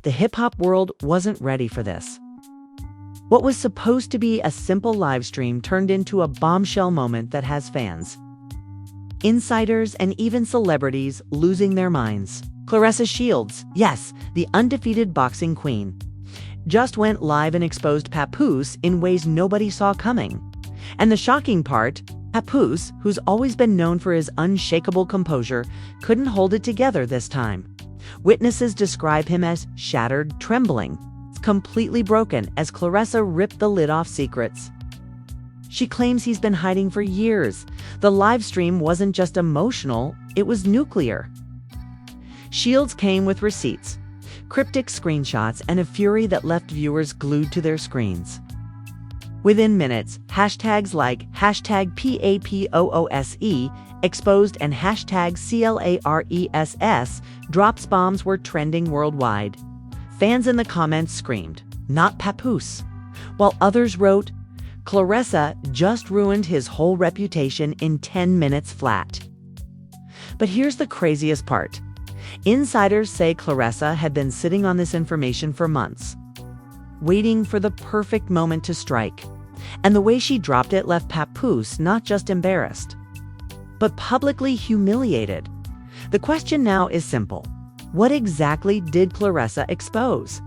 the hip-hop world wasn't ready for this. What was supposed to be a simple live stream turned into a bombshell moment that has fans, insiders, and even celebrities losing their minds. Claressa Shields, yes, the undefeated boxing queen, just went live and exposed Papoose in ways nobody saw coming. And the shocking part, Papoose, who's always been known for his unshakable composure, couldn't hold it together this time. Witnesses describe him as shattered, trembling, completely broken as Claressa ripped the lid off secrets she claims he's been hiding for years. The live stream wasn't just emotional, it was nuclear. Shields came with receipts, cryptic screenshots, and a fury that left viewers glued to their screens. Within minutes, hashtags like #PAPOOSE exposed and #CLARESS drops bombs were trending worldwide. Fans in the comments screamed, "Not Papoose," while others wrote, "Claressa just ruined his whole reputation in 10 minutes flat." But here's the craziest part. Insiders say Claressa had been sitting on this information for months, waiting for the perfect moment to strike. And the way she dropped it left Papoose not just embarrassed, but publicly humiliated. The question now is simple. What exactly did Claressa expose?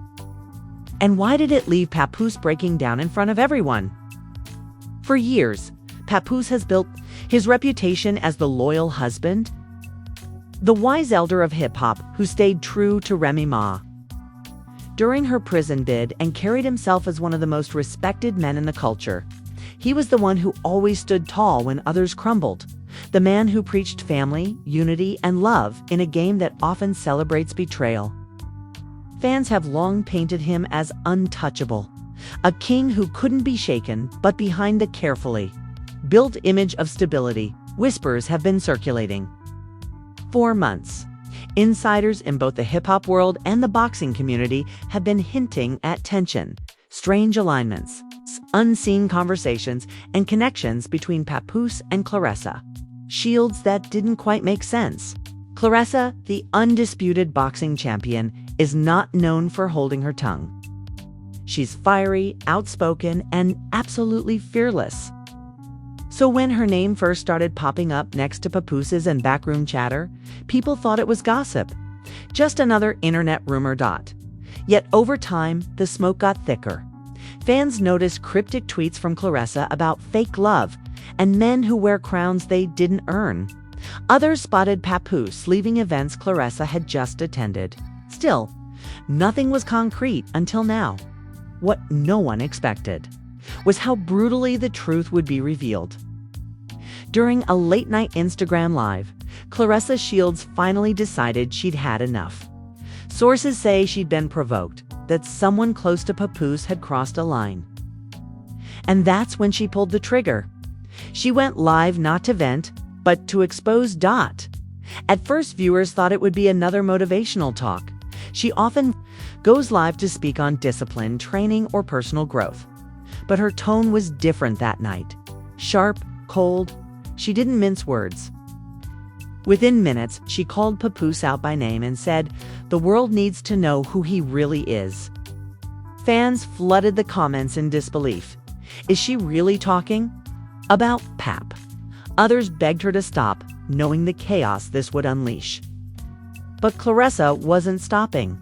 And why did it leave Papoose breaking down in front of everyone? For years, Papoose has built his reputation as the loyal husband, the wise elder of hip-hop who stayed true to Remy Ma during her prison bid and carried himself as one of the most respected men in the culture. He was the one who always stood tall when others crumbled, the man who preached family, unity, and love in a game that often celebrates betrayal. Fans have long painted him as untouchable, a king who couldn't be shaken, but behind the carefully built image of stability, whispers have been circulating for months. Insiders in both the hip-hop world and the boxing community have been hinting at tension, strange alignments, unseen conversations, and connections between Papoose and Claressa. Shields that didn't quite make sense. Claressa, the undisputed boxing champion, is not known for holding her tongue. She's fiery, outspoken, and absolutely fearless. So when her name first started popping up next to Papoose's and backroom chatter, people thought it was gossip, just another internet rumor. Yet over time, the smoke got thicker. Fans noticed cryptic tweets from Claressa about fake love and men who wear crowns they didn't earn. Others spotted Papoose leaving events Claressa had just attended. Still, nothing was concrete until now. What no one expected was how brutally the truth would be revealed. During a late-night Instagram Live, Claressa Shields finally decided she'd had enough. Sources say she'd been provoked, that someone close to Papoose had crossed a line. And that's when she pulled the trigger. She went live not to vent, but to expose. At first, viewers thought it would be another motivational talk. She often goes live to speak on discipline, training, or personal growth. But her tone was different that night. Sharp, cold, she didn't mince words. Within minutes, she called Papoose out by name and said, "The world needs to know who he really is." Fans flooded the comments in disbelief. Is she really talking about Pap? Others begged her to stop, knowing the chaos this would unleash. But Claressa wasn't stopping.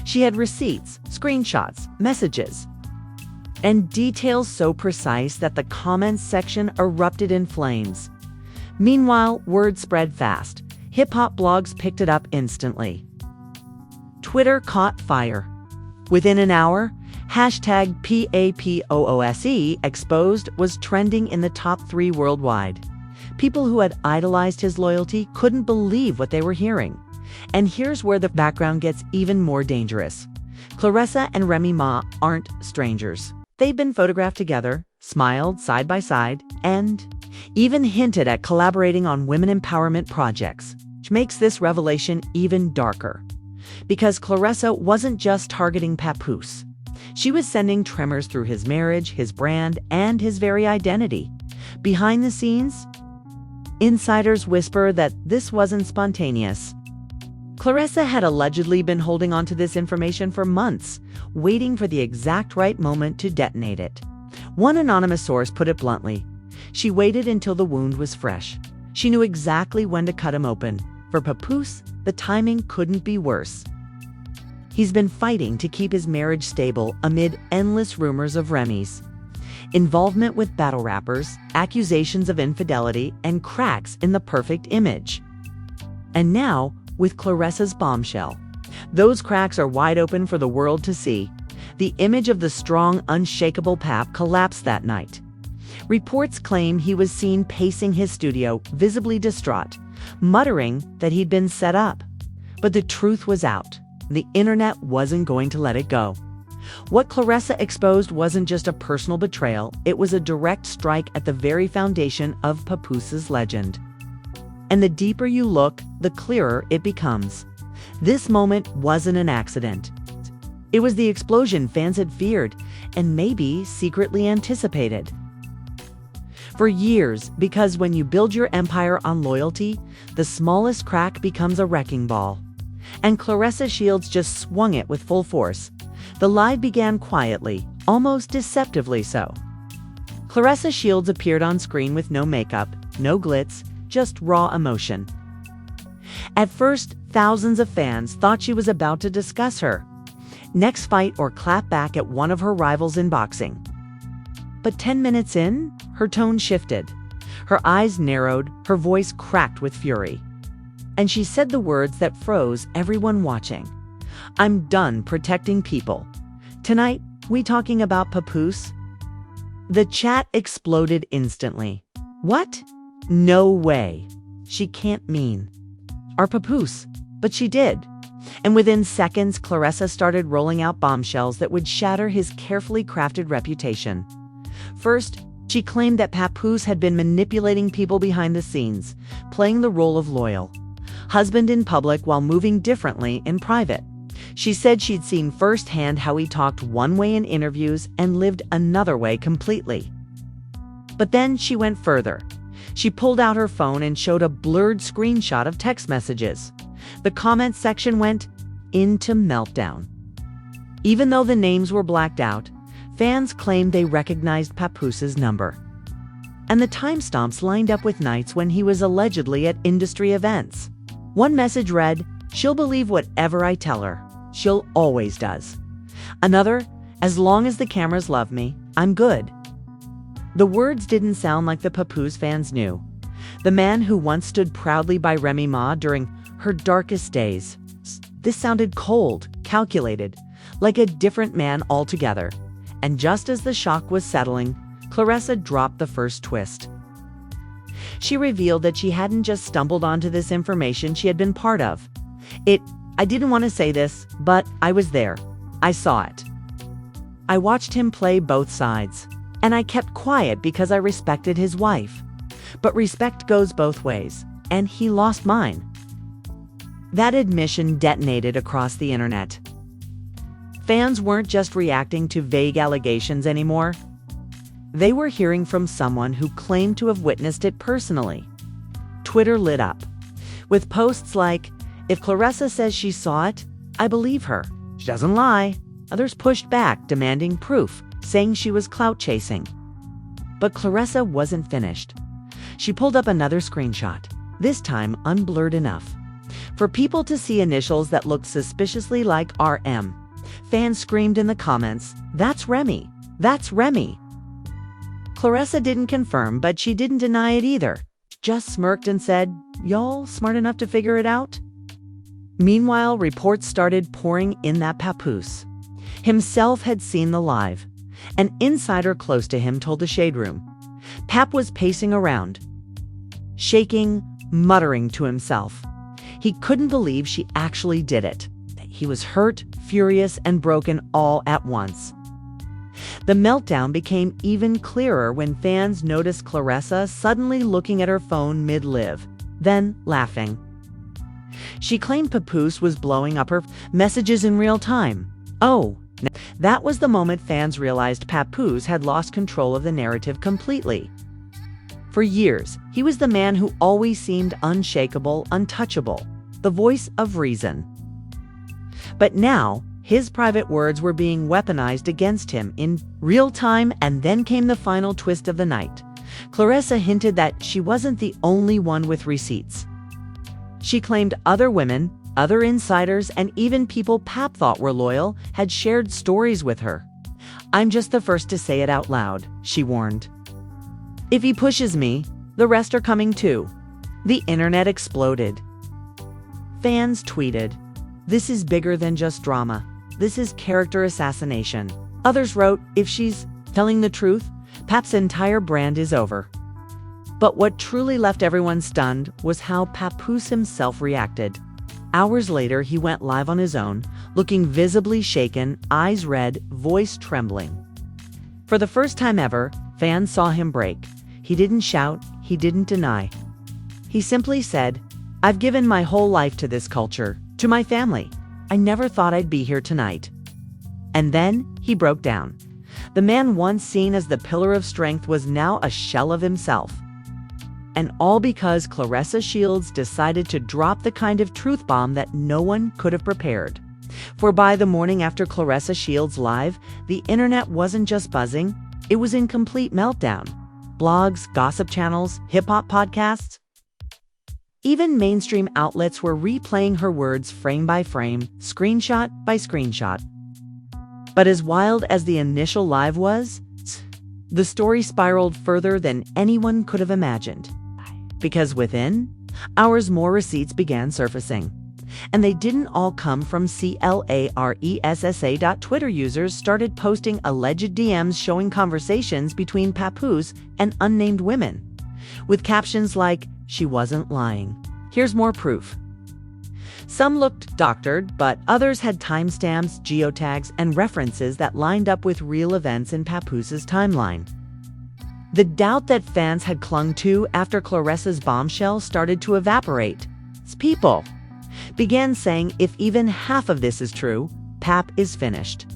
She had receipts, screenshots, messages, and details so precise that the comments section erupted in flames. Meanwhile, word spread fast. Hip-hop blogs picked it up instantly. Twitter caught fire. Within an hour, #PAPOOSE exposed was trending in the top 3 worldwide. People who had idolized his loyalty couldn't believe what they were hearing. And here's where the background gets even more dangerous. Claressa and Remy Ma aren't strangers. They've been photographed together, smiled side by side, and even hinted at collaborating on women empowerment projects, which makes this revelation even darker. Because Claressa wasn't just targeting Papoose. She was sending tremors through his marriage, his brand, and his very identity. Behind the scenes, insiders whisper that this wasn't spontaneous. Claressa had allegedly been holding on to this information for months, waiting for the exact right moment to detonate it. One anonymous source put it bluntly: she waited until the wound was fresh. She knew exactly when to cut him open. For Papoose, the timing couldn't be worse. He's been fighting to keep his marriage stable amid endless rumors of Remy's involvement with battle rappers, accusations of infidelity, and cracks in the perfect image. And now, with Claressa's bombshell, those cracks are wide open for the world to see. The image of the strong, unshakable Pap collapsed that night. Reports claim he was seen pacing his studio, visibly distraught, muttering that he'd been set up. But the truth was out. The internet wasn't going to let it go. What Claressa exposed wasn't just a personal betrayal, it was a direct strike at the very foundation of Papoose's legend. And the deeper you look, the clearer it becomes. This moment wasn't an accident. It was the explosion fans had feared, and maybe secretly anticipated. For years, because when you build your empire on loyalty, the smallest crack becomes a wrecking ball. And Claressa Shields just swung it with full force. The lie began quietly, almost deceptively so. Claressa Shields appeared on screen with no makeup, no glitz, just raw emotion. At first, thousands of fans thought she was about to discuss her next fight or clap back at one of her rivals in boxing. But 10 minutes in, her tone shifted. Her eyes narrowed, her voice cracked with fury. And she said the words that froze everyone watching. "I'm done protecting people. Tonight, we talking about Papoose?" The chat exploded instantly. What? No way. She can't mean our Papoose. But she did. And within seconds, Claressa started rolling out bombshells that would shatter his carefully crafted reputation. First, she claimed that Papoose had been manipulating people behind the scenes, playing the role of loyal husband in public while moving differently in private. She said she'd seen firsthand how he talked one way in interviews and lived another way completely. But then she went further. She pulled out her phone and showed a blurred screenshot of text messages. The comments section went into meltdown. Even though the names were blacked out, fans claimed they recognized Papoose's number. And the timestamps lined up with nights when he was allegedly at industry events. One message read, "She'll believe whatever I tell her. She'll always does." Another, "As long as the cameras love me, I'm good." The words didn't sound like the Papoose fans knew. The man who once stood proudly by Remy Ma during her darkest days. This sounded cold, calculated, like a different man altogether. And just as the shock was settling, Claressa dropped the first twist. She revealed that she hadn't just stumbled onto this information she had been part of. I didn't want to say this, but I was there. I saw it. I watched him play both sides. And I kept quiet because I respected his wife. But respect goes both ways, and he lost mine. That admission detonated across the internet. Fans weren't just reacting to vague allegations anymore. They were hearing from someone who claimed to have witnessed it personally. Twitter lit up with posts like, "If Claressa says she saw it, I believe her. She doesn't lie." Others pushed back, demanding proof, saying she was clout chasing. But Claressa wasn't finished. She pulled up another screenshot, this time unblurred enough for people to see initials that looked suspiciously like RM. Fans screamed in the comments, "That's Remy! That's Remy!" Claressa didn't confirm, but she didn't deny it either. Just smirked and said, "Y'all smart enough to figure it out?" Meanwhile, reports started pouring in that Papoose himself had seen the live. An insider close to him told the Shade Room. Pap was pacing around, shaking, muttering to himself. He couldn't believe she actually did it. He was hurt, furious, and broken all at once. The meltdown became even clearer when fans noticed Claressa suddenly looking at her phone mid-live, then laughing. She claimed Papoose was blowing up her messages in real time. Oh, that was the moment fans realized Papoose had lost control of the narrative completely. For years, he was the man who always seemed unshakable, untouchable. the voice of reason. But now, his private words were being weaponized against him in real time, and then came the final twist of the night. Claressa hinted that she wasn't the only one with receipts. She claimed other women, other insiders, and even people Pap thought were loyal had shared stories with her. "I'm just the first to say it out loud," she warned. "If he pushes me, the rest are coming too." The internet exploded. Fans tweeted, "This is bigger than just drama. This is character assassination." Others wrote, "If she's telling the truth, Pap's entire brand is over." But what truly left everyone stunned was how Papoose himself reacted. Hours later, he went live on his own, looking visibly shaken, eyes red, voice trembling. For the first time ever, fans saw him break. He didn't shout, he didn't deny. He simply said, "I've given my whole life to this culture, to my family. I never thought I'd be here tonight." And then he broke down. The man once seen as the pillar of strength was now a shell of himself. And all because Claressa Shields decided to drop the kind of truth bomb that no one could have prepared. For by the morning after Claressa Shields live, the internet wasn't just buzzing, it was in complete meltdown. Blogs, gossip channels, hip-hop podcasts. Even mainstream outlets were replaying her words frame by frame, screenshot by screenshot. But as wild as the initial live was, the story spiraled further than anyone could have imagined. Because within hours, more receipts began surfacing. And they didn't all come from Claressa. Twitter users started posting alleged DMs showing conversations between Papoose and unnamed women, with captions like, "She wasn't lying. Here's more proof." Some looked doctored, but others had timestamps, geotags, and references that lined up with real events in Papoose's timeline. The doubt that fans had clung to after Claressa's bombshell started to evaporate. People began saying if even half of this is true, Pap is finished.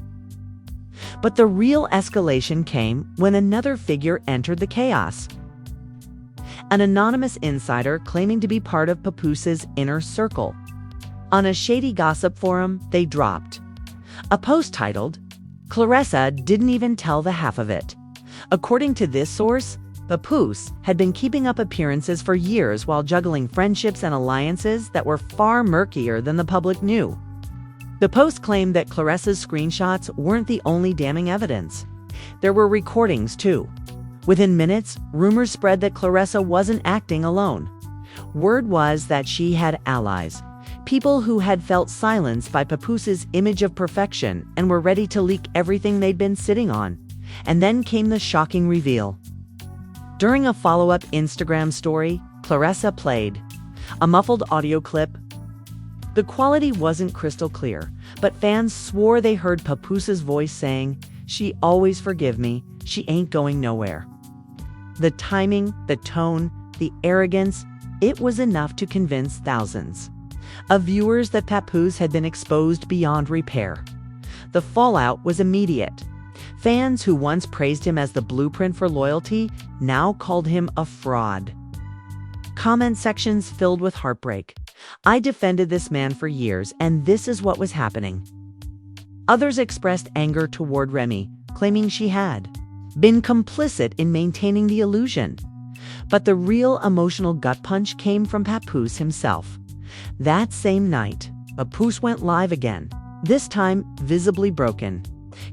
But the real escalation came when another figure entered the chaos. An anonymous insider claiming to be part of Papoose's inner circle. On a shady gossip forum, they dropped a post titled, "Claressa didn't even tell the half of it." According to this source, Papoose had been keeping up appearances for years while juggling friendships and alliances that were far murkier than the public knew. The post claimed that Claressa's screenshots weren't the only damning evidence. There were recordings too. Within minutes, rumors spread that Claressa wasn't acting alone. Word was that she had allies, people who had felt silenced by Papoose's image of perfection and were ready to leak everything they'd been sitting on. And then came the shocking reveal. During a follow-up Instagram story, Claressa played a muffled audio clip. The quality wasn't crystal clear, but fans swore they heard Papoose's voice saying, "She always forgive me, she ain't going nowhere." The timing, the tone, the arrogance, it was enough to convince thousands of viewers that Papoose had been exposed beyond repair. The fallout was immediate. Fans who once praised him as the blueprint for loyalty now called him a fraud. Comment sections filled with heartbreak. "I defended this man for years, and this is what was happening." Others expressed anger toward Remy, claiming she had been complicit in maintaining the illusion. But the real emotional gut punch came from Papoose himself. That same night, Papoose went live again, this time visibly broken.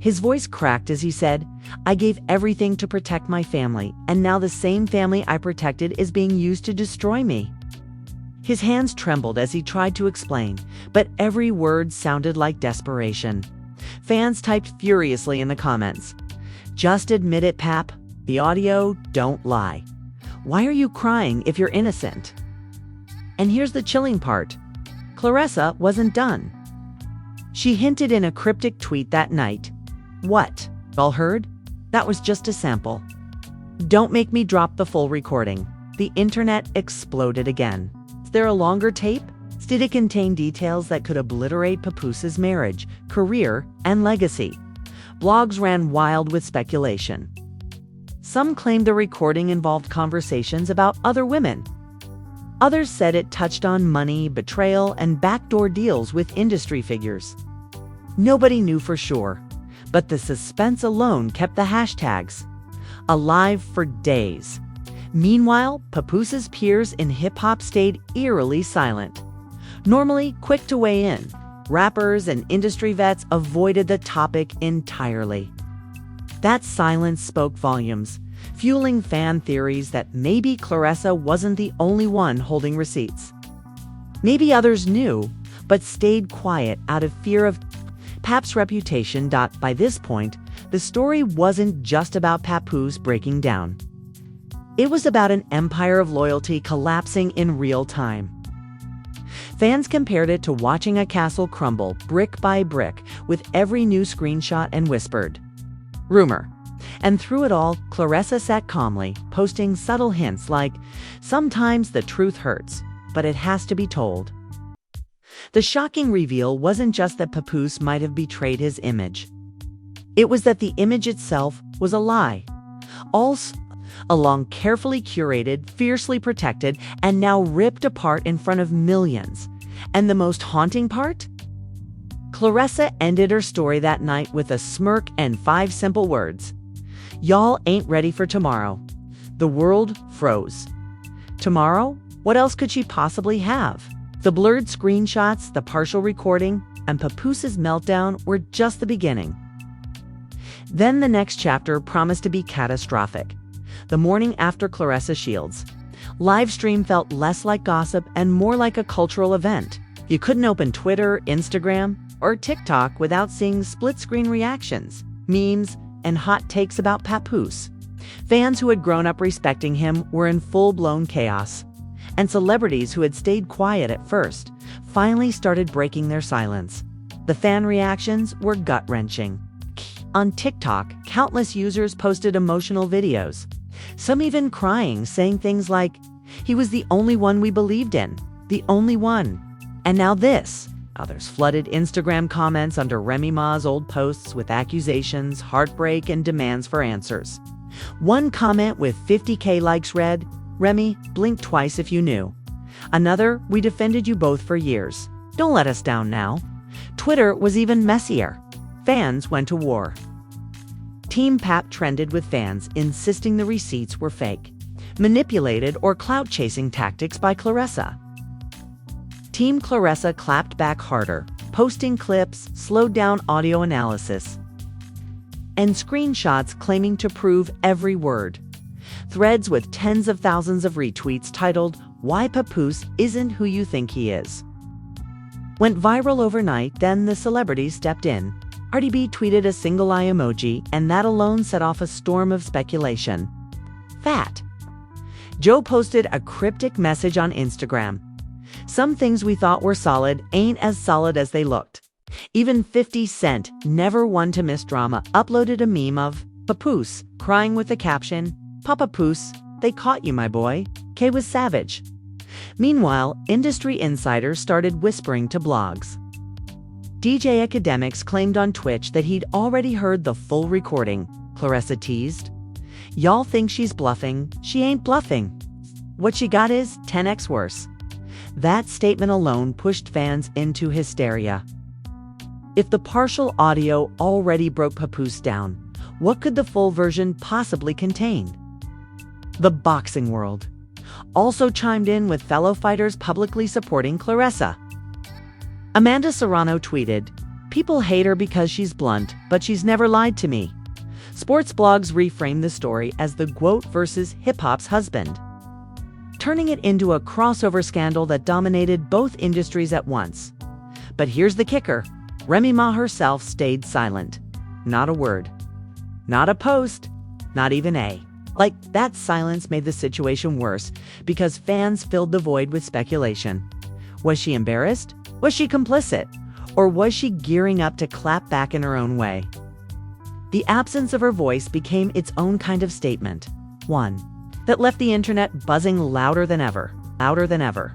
His voice cracked as he said, "I gave everything to protect my family, and now the same family I protected is being used to destroy me." His hands trembled as he tried to explain, but every word sounded like desperation. Fans typed furiously in the comments, "Just admit it, Pap. The audio don't lie. Why are you crying if you're innocent?" And here's the chilling part. Claressa wasn't done. She hinted in a cryptic tweet that night, "What? All heard? That was just a sample. Don't make me drop the full recording." The internet exploded again. Is there a longer tape? Did it contain details that could obliterate Papoose's marriage, career, and legacy? Blogs ran wild with speculation. Some claimed the recording involved conversations about other women. Others said it touched on money, betrayal, and backdoor deals with industry figures. Nobody knew for sure, but the suspense alone kept the hashtags alive for days. Meanwhile, Papoose's peers in hip-hop stayed eerily silent. Normally quick to weigh in, rappers and industry vets avoided the topic entirely. That silence spoke volumes, fueling fan theories that maybe Claressa wasn't the only one holding receipts. Maybe others knew, but stayed quiet out of fear of Pap's reputation. By this point, the story wasn't just about Papoose breaking down. It was about an empire of loyalty collapsing in real time. Fans compared it to watching a castle crumble brick by brick with every new screenshot and whispered, "Rumor." And through it all, Claressa sat calmly, posting subtle hints like, "Sometimes the truth hurts, but it has to be told." The shocking reveal wasn't just that Papoose might have betrayed his image. It was that the image itself was a lie. All along carefully curated, fiercely protected, and now ripped apart in front of millions. And the most haunting part? Claressa ended her story that night with a smirk and 5 simple words. "Y'all ain't ready for tomorrow." The world froze. Tomorrow? What else could she possibly have? The blurred screenshots, the partial recording, and Papoose's meltdown were just the beginning. Then the next chapter promised to be catastrophic. The morning after Claressa Shields' live stream felt less like gossip and more like a cultural event. You couldn't open Twitter, Instagram, or TikTok without seeing split-screen reactions, memes, and hot takes about Papoose. Fans who had grown up respecting him were in full-blown chaos. And celebrities who had stayed quiet at first finally started breaking their silence. The fan reactions were gut-wrenching. On TikTok, countless users posted emotional videos, some even crying, saying things like, "He was the only one we believed in, the only one. And now this." Others flooded Instagram comments under Remy Ma's old posts with accusations, heartbreak, and demands for answers. One comment with 50K likes read, "Remy, blink twice if you knew." Another, "We defended you both for years. Don't let us down now." Twitter was even messier. Fans went to war. Team Pap trended with fans insisting the receipts were fake, manipulated, or clout-chasing tactics by Claressa. Team Claressa clapped back harder, posting clips, slowed down audio analysis, and screenshots claiming to prove every word. Threads with tens of thousands of retweets titled, "Why Papoose Isn't Who You Think He Is" went viral overnight. Then the celebrities stepped in. Cardi B tweeted a single eye emoji, and that alone set off a storm of speculation. Fat. Joe posted a cryptic message on Instagram. "Some things we thought were solid ain't as solid as they looked." Even 50 Cent, never one to miss drama, uploaded a meme of Papoose crying with the caption, "Papoose, they caught you, my boy. K was savage." Meanwhile, industry insiders started whispering to blogs. DJ Academics claimed on Twitch that he'd already heard the full recording. Claressa teased, "Y'all think she's bluffing. She ain't bluffing. What she got is 10x worse." That statement alone pushed fans into hysteria. If the partial audio already broke Papoose down, what could the full version possibly contain? The boxing world also chimed in, with fellow fighters publicly supporting Claressa. Amanda Serrano tweeted, "People hate her because she's blunt, but she's never lied to me." Sports blogs reframed the story as the GOAT versus hip-hop's husband, turning it into a crossover scandal that dominated both industries at once. But here's the kicker. Remy Ma herself stayed silent. Not a word. Not a post. Not even a like. That silence made the situation worse because fans filled the void with speculation. Was she embarrassed? Was she complicit? Or was she gearing up to clap back in her own way? The absence of her voice became its own kind of statement. One that left the internet buzzing louder than ever. Louder than ever.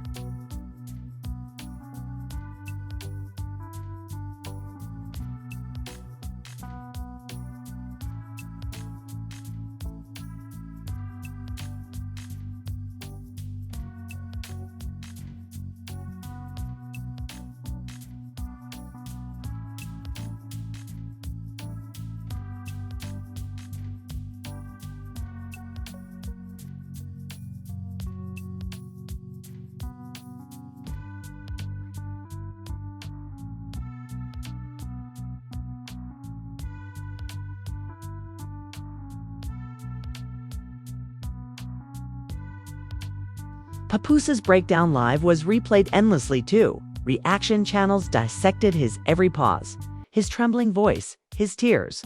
Papoose's breakdown live was replayed endlessly too. Reaction channels dissected his every pause, his trembling voice, his tears.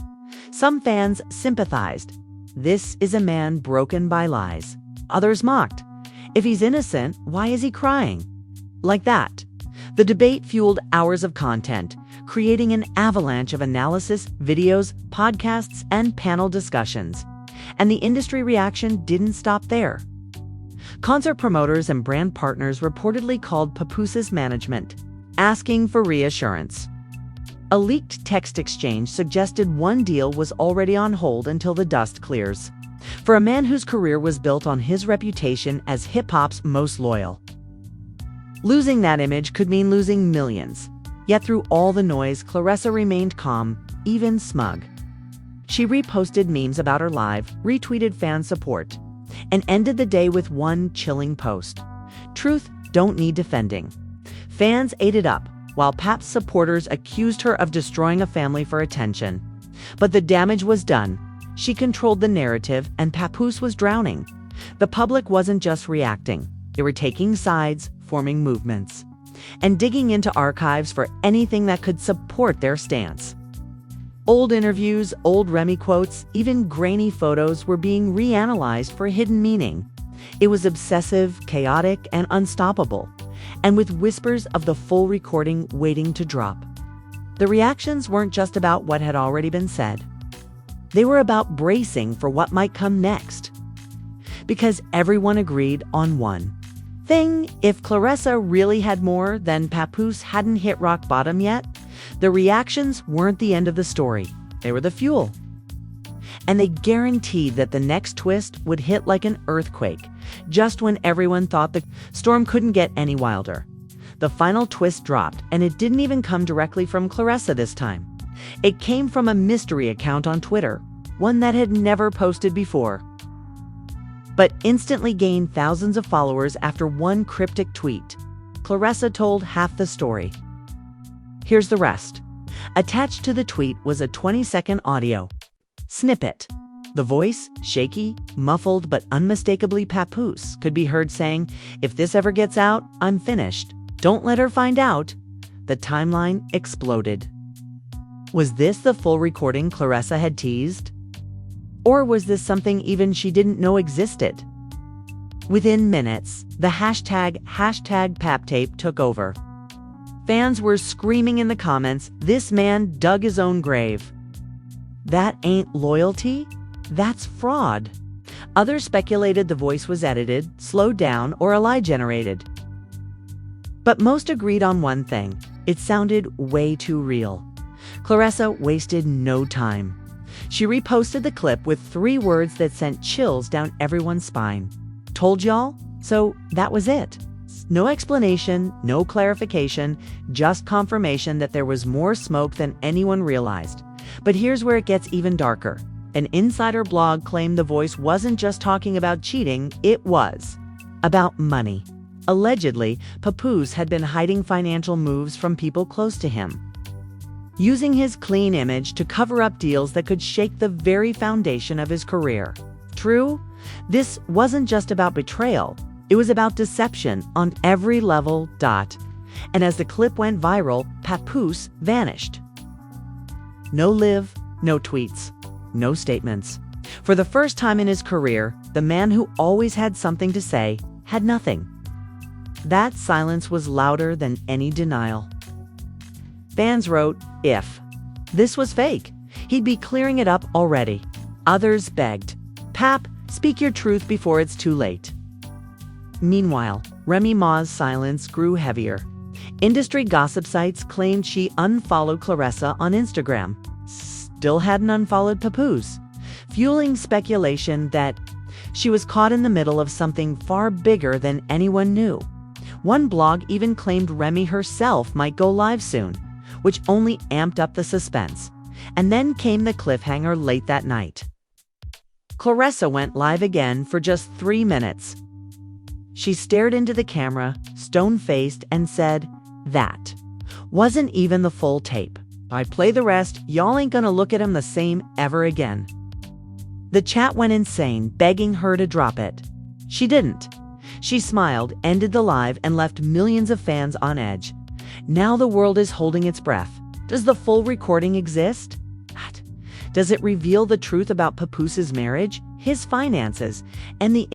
Some fans sympathized. This is a man broken by lies. Others mocked. If he's innocent, why is he crying? Like that. The debate fueled hours of content, creating an avalanche of analysis, videos, podcasts, and panel discussions. And the industry reaction didn't stop there. Concert promoters and brand partners reportedly called Papoose's management, asking for reassurance. A leaked text exchange suggested one deal was already on hold until the dust clears. For a man whose career was built on his reputation as hip-hop's most loyal. Losing that image could mean losing millions. Yet through all the noise, Claressa remained calm, even smug. She reposted memes about her live, retweeted fan support, and ended the day with one chilling post. Truth don't need defending. Fans ate it up, while Pap's supporters accused her of destroying a family for attention. But the damage was done. She controlled the narrative, and Papoose was drowning. The public wasn't just reacting. They were taking sides, forming movements, and digging into archives for anything that could support their stance. Old interviews, old Remy quotes, even grainy photos were being reanalyzed for hidden meaning. It was obsessive, chaotic, and unstoppable, and with whispers of the full recording waiting to drop. The reactions weren't just about what had already been said. They were about bracing for what might come next. Because everyone agreed on one thing: if Claressa really had more, then Papoose hadn't hit rock bottom yet. The reactions weren't the end of the story. They were the fuel. And they guaranteed that the next twist would hit like an earthquake, just when everyone thought the storm couldn't get any wilder. The final twist dropped, and it didn't even come directly from Claressa this time. It came from a mystery account on Twitter, one that had never posted before, but instantly gained thousands of followers after one cryptic tweet. Claressa told half the story. Here's the rest. Attached to the tweet was a 20-second audio snippet. The voice, shaky, muffled, but unmistakably Papoose, could be heard saying, "If this ever gets out, I'm finished. Don't let her find out." The timeline exploded. Was this the full recording Claressa had teased? Or was this something even she didn't know existed? Within minutes, the hashtag #PapTape took over. Fans were screaming in the comments, "This man dug his own grave." That ain't loyalty, that's fraud. Others speculated the voice was edited, slowed down, or a lie generated. But most agreed on one thing: it sounded way too real. Claressa wasted no time. She reposted the clip with 3 words that sent chills down everyone's spine. "Told y'all?" So that was it. No explanation, no clarification, just confirmation that there was more smoke than anyone realized. But here's where it gets even darker. An insider blog claimed the voice wasn't just talking about cheating, it was about money. Allegedly, Papoose had been hiding financial moves from people close to him, using his clean image to cover up deals that could shake the very foundation of his career. True, this wasn't just about betrayal. It was about deception on every level. And as the clip went viral, Papoose vanished. No live, no tweets, no statements. For the first time in his career, the man who always had something to say had nothing. That silence was louder than any denial. Fans wrote, "If this was fake, he'd be clearing it up already." Others begged, "Pap, speak your truth before it's too late." Meanwhile, Remy Ma's silence grew heavier. Industry gossip sites claimed she unfollowed Claressa on Instagram, still hadn't unfollowed Papoose, fueling speculation that she was caught in the middle of something far bigger than anyone knew. One blog even claimed Remy herself might go live soon, which only amped up the suspense. And then came the cliffhanger late that night. Claressa went live again for just 3 minutes. She stared into the camera, stone-faced, and said, "That wasn't even the full tape. I'd play the rest. Y'all ain't gonna look at him the same ever again." The chat went insane, begging her to drop it. She didn't. She smiled, ended the live, and left millions of fans on edge. Now the world is holding its breath. Does the full recording exist? Does it reveal the truth about Papoose's marriage, his finances, and the